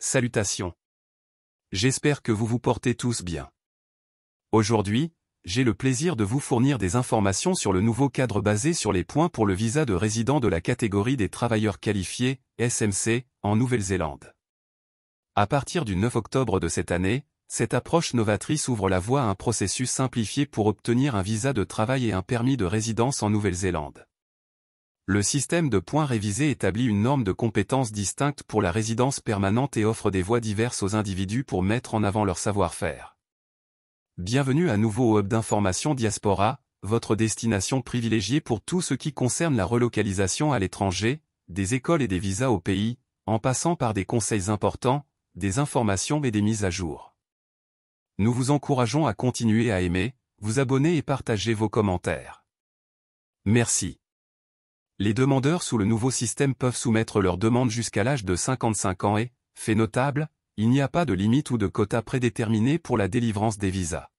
Salutations. J'espère que vous vous portez tous bien. Aujourd'hui, j'ai le plaisir de vous fournir des informations sur le nouveau cadre basé sur les points pour le visa de résident de la catégorie des travailleurs qualifiés, SMC, en Nouvelle-Zélande. À partir du 9 octobre de cette année, cette approche novatrice ouvre la voie à un processus simplifié pour obtenir un visa de travail et un permis de résidence en Nouvelle-Zélande. Le système de points révisé établit une norme de compétences distincte pour la résidence permanente et offre des voies diverses aux individus pour mettre en avant leur savoir-faire. Bienvenue à nouveau au Hub d'information Diaspora, votre destination privilégiée pour tout ce qui concerne la relocalisation à l'étranger, des écoles et des visas au pays, en passant par des conseils importants, des informations et des mises à jour. Nous vous encourageons à continuer à aimer, vous abonner et partager vos commentaires. Merci. Les demandeurs sous le nouveau système peuvent soumettre leurs demandes jusqu'à l'âge de 55 ans et, fait notable, il n'y a pas de limite ou de quota prédéterminé pour la délivrance des visas.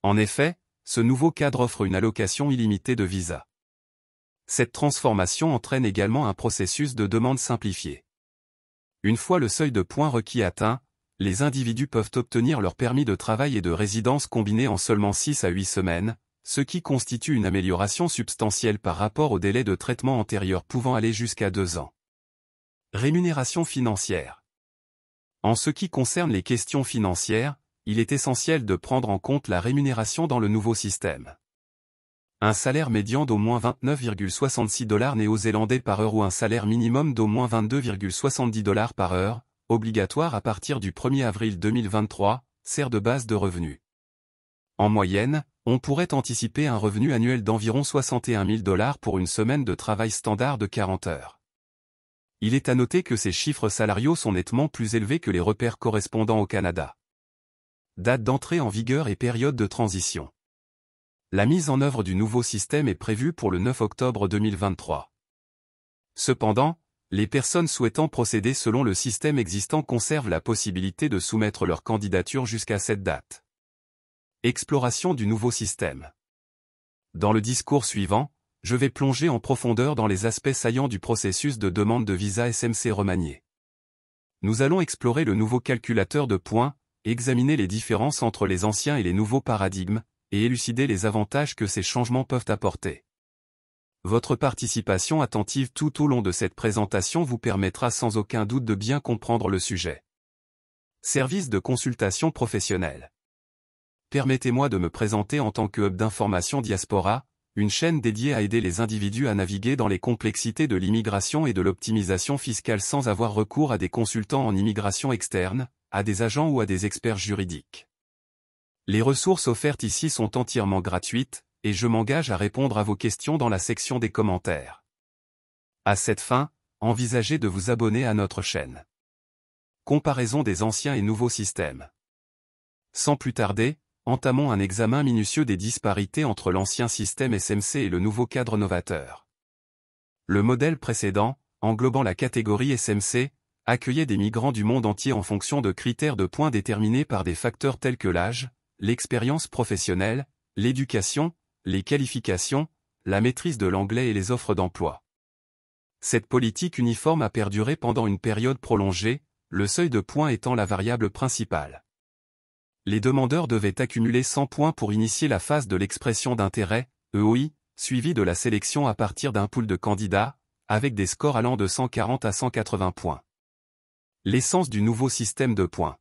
En effet, ce nouveau cadre offre une allocation illimitée de visas. Cette transformation entraîne également un processus de demande simplifié. Une fois le seuil de points requis atteint, les individus peuvent obtenir leur permis de travail et de résidence combiné en seulement 6 à 8 semaines, ce qui constitue une amélioration substantielle par rapport au délai de traitement antérieur pouvant aller jusqu'à 2 ans. Rémunération financière. En ce qui concerne les questions financières, il est essentiel de prendre en compte la rémunération dans le nouveau système. Un salaire médian d'au moins 29,66 $ néo-zélandais par heure ou un salaire minimum d'au moins 22,70 $ par heure, obligatoire à partir du 1er avril 2023, sert de base de revenus. En moyenne, on pourrait anticiper un revenu annuel d'environ 61 000 $ pour une semaine de travail standard de 40 heures. Il est à noter que ces chiffres salariaux sont nettement plus élevés que les repères correspondants au Canada. Date d'entrée en vigueur et période de transition. La mise en œuvre du nouveau système est prévue pour le 9 octobre 2023. Cependant, les personnes souhaitant procéder selon le système existant conservent la possibilité de soumettre leur candidature jusqu'à cette date. Exploration du nouveau système. Dans le discours suivant, je vais plonger en profondeur dans les aspects saillants du processus de demande de visa SMC remanié. Nous allons explorer le nouveau calculateur de points, examiner les différences entre les anciens et les nouveaux paradigmes, et élucider les avantages que ces changements peuvent apporter. Votre participation attentive tout au long de cette présentation vous permettra sans aucun doute de bien comprendre le sujet. Service de consultation professionnelle. Permettez-moi de me présenter en tant que Hub d'information Diaspora, une chaîne dédiée à aider les individus à naviguer dans les complexités de l'immigration et de l'optimisation fiscale sans avoir recours à des consultants en immigration externe, à des agents ou à des experts juridiques. Les ressources offertes ici sont entièrement gratuites, et je m'engage à répondre à vos questions dans la section des commentaires. À cette fin, envisagez de vous abonner à notre chaîne. Comparaison des anciens et nouveaux systèmes. Sans plus tarder, entamons un examen minutieux des disparités entre l'ancien système SMC et le nouveau cadre novateur. Le modèle précédent, englobant la catégorie SMC, accueillait des migrants du monde entier en fonction de critères de points déterminés par des facteurs tels que l'âge, l'expérience professionnelle, l'éducation, les qualifications, la maîtrise de l'anglais et les offres d'emploi. Cette politique uniforme a perduré pendant une période prolongée, le seuil de points étant la variable principale. Les demandeurs devaient accumuler 100 points pour initier la phase de l'expression d'intérêt, EOI, suivie de la sélection à partir d'un pool de candidats, avec des scores allant de 140 à 180 points. L'essence du nouveau système de points.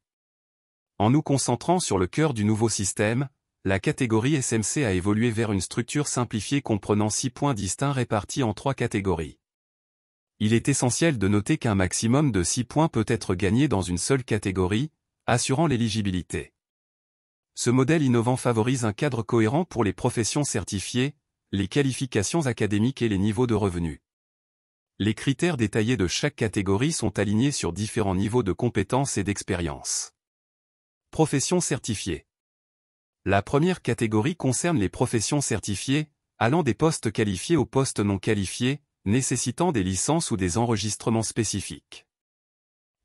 En nous concentrant sur le cœur du nouveau système, la catégorie SMC a évolué vers une structure simplifiée comprenant 6 points distincts répartis en 3 catégories. Il est essentiel de noter qu'un maximum de 6 points peut être gagné dans une seule catégorie, assurant l'éligibilité. Ce modèle innovant favorise un cadre cohérent pour les professions certifiées, les qualifications académiques et les niveaux de revenus. Les critères détaillés de chaque catégorie sont alignés sur différents niveaux de compétences et d'expérience. Professions certifiées. La première catégorie concerne les professions certifiées, allant des postes qualifiés aux postes non qualifiés, nécessitant des licences ou des enregistrements spécifiques.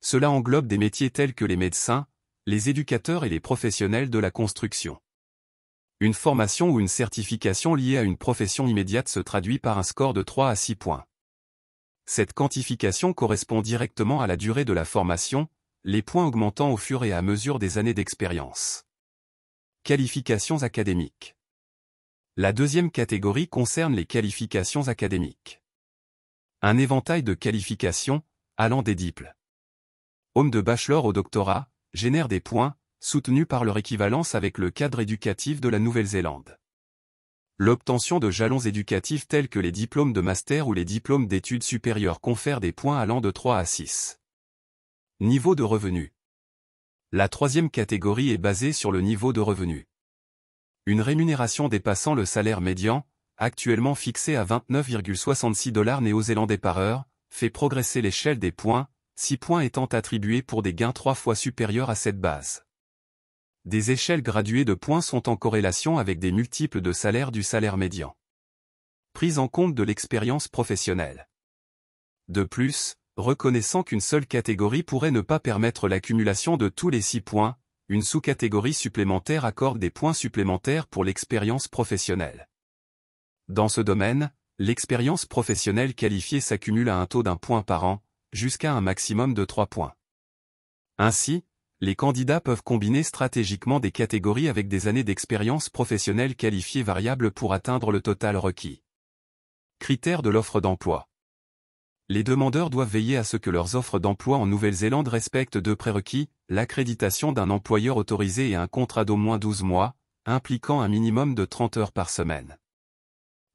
Cela englobe des métiers tels que les médecins, les éducateurs et les professionnels de la construction. Une formation ou une certification liée à une profession immédiate se traduit par un score de 3 à 6 points. Cette quantification correspond directement à la durée de la formation, les points augmentant au fur et à mesure des années d'expérience. Qualifications académiques. La deuxième catégorie concerne les qualifications académiques. Un éventail de qualifications, allant des diplômes de bachelor au doctorat, génère des points, soutenus par leur équivalence avec le cadre éducatif de la Nouvelle-Zélande. L'obtention de jalons éducatifs tels que les diplômes de master ou les diplômes d'études supérieures confère des points allant de 3 à 6. Niveau de revenu. La troisième catégorie est basée sur le niveau de revenu. Une rémunération dépassant le salaire médian, actuellement fixé à 29,66 $ néo-zélandais par heure, fait progresser l'échelle des points, 6 points étant attribués pour des gains 3 fois supérieurs à cette base. Des échelles graduées de points sont en corrélation avec des multiples de salaire du salaire médian. Prise en compte de l'expérience professionnelle. De plus, reconnaissant qu'une seule catégorie pourrait ne pas permettre l'accumulation de tous les 6 points, une sous-catégorie supplémentaire accorde des points supplémentaires pour l'expérience professionnelle. Dans ce domaine, l'expérience professionnelle qualifiée s'accumule à un taux d'1 point par an, jusqu'à un maximum de 3 points. Ainsi, les candidats peuvent combiner stratégiquement des catégories avec des années d'expérience professionnelle qualifiées variables pour atteindre le total requis. Critères de l'offre d'emploi. Les demandeurs doivent veiller à ce que leurs offres d'emploi en Nouvelle-Zélande respectent 2 prérequis, l'accréditation d'un employeur autorisé et un contrat d'au moins 12 mois, impliquant un minimum de 30 heures par semaine.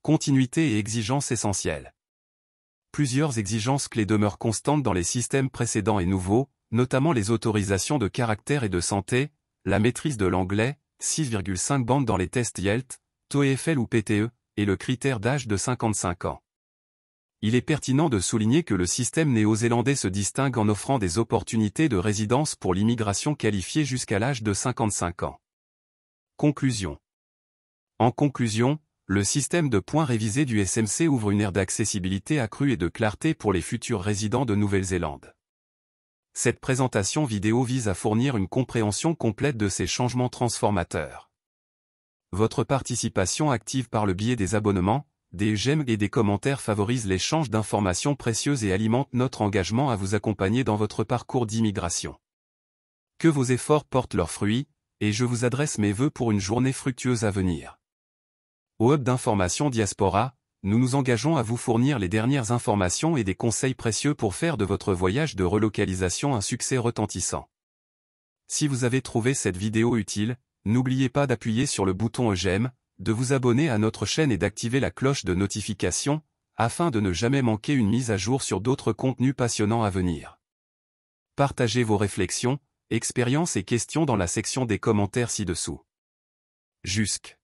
Continuité et exigences essentielles. Plusieurs exigences clés demeurent constantes dans les systèmes précédents et nouveaux, notamment les autorisations de caractère et de santé, la maîtrise de l'anglais, 6,5 bandes dans les tests YELT, TOEFL ou PTE, et le critère d'âge de 55 ans. Il est pertinent de souligner que le système néo-zélandais se distingue en offrant des opportunités de résidence pour l'immigration qualifiée jusqu'à l'âge de 55 ans. Conclusion. En conclusion, le système de points révisé du SMC ouvre une ère d'accessibilité accrue et de clarté pour les futurs résidents de Nouvelle-Zélande. Cette présentation vidéo vise à fournir une compréhension complète de ces changements transformateurs. Votre participation active par le biais des abonnements, des j'aime et des commentaires favorise l'échange d'informations précieuses et alimente notre engagement à vous accompagner dans votre parcours d'immigration. Que vos efforts portent leurs fruits, et je vous adresse mes vœux pour une journée fructueuse à venir. Au Hub d'information Diaspora, nous nous engageons à vous fournir les dernières informations et des conseils précieux pour faire de votre voyage de relocalisation un succès retentissant. Si vous avez trouvé cette vidéo utile, n'oubliez pas d'appuyer sur le bouton j'aime, de vous abonner à notre chaîne et d'activer la cloche de notification, afin de ne jamais manquer une mise à jour sur d'autres contenus passionnants à venir. Partagez vos réflexions, expériences et questions dans la section des commentaires ci-dessous. Jusqu'.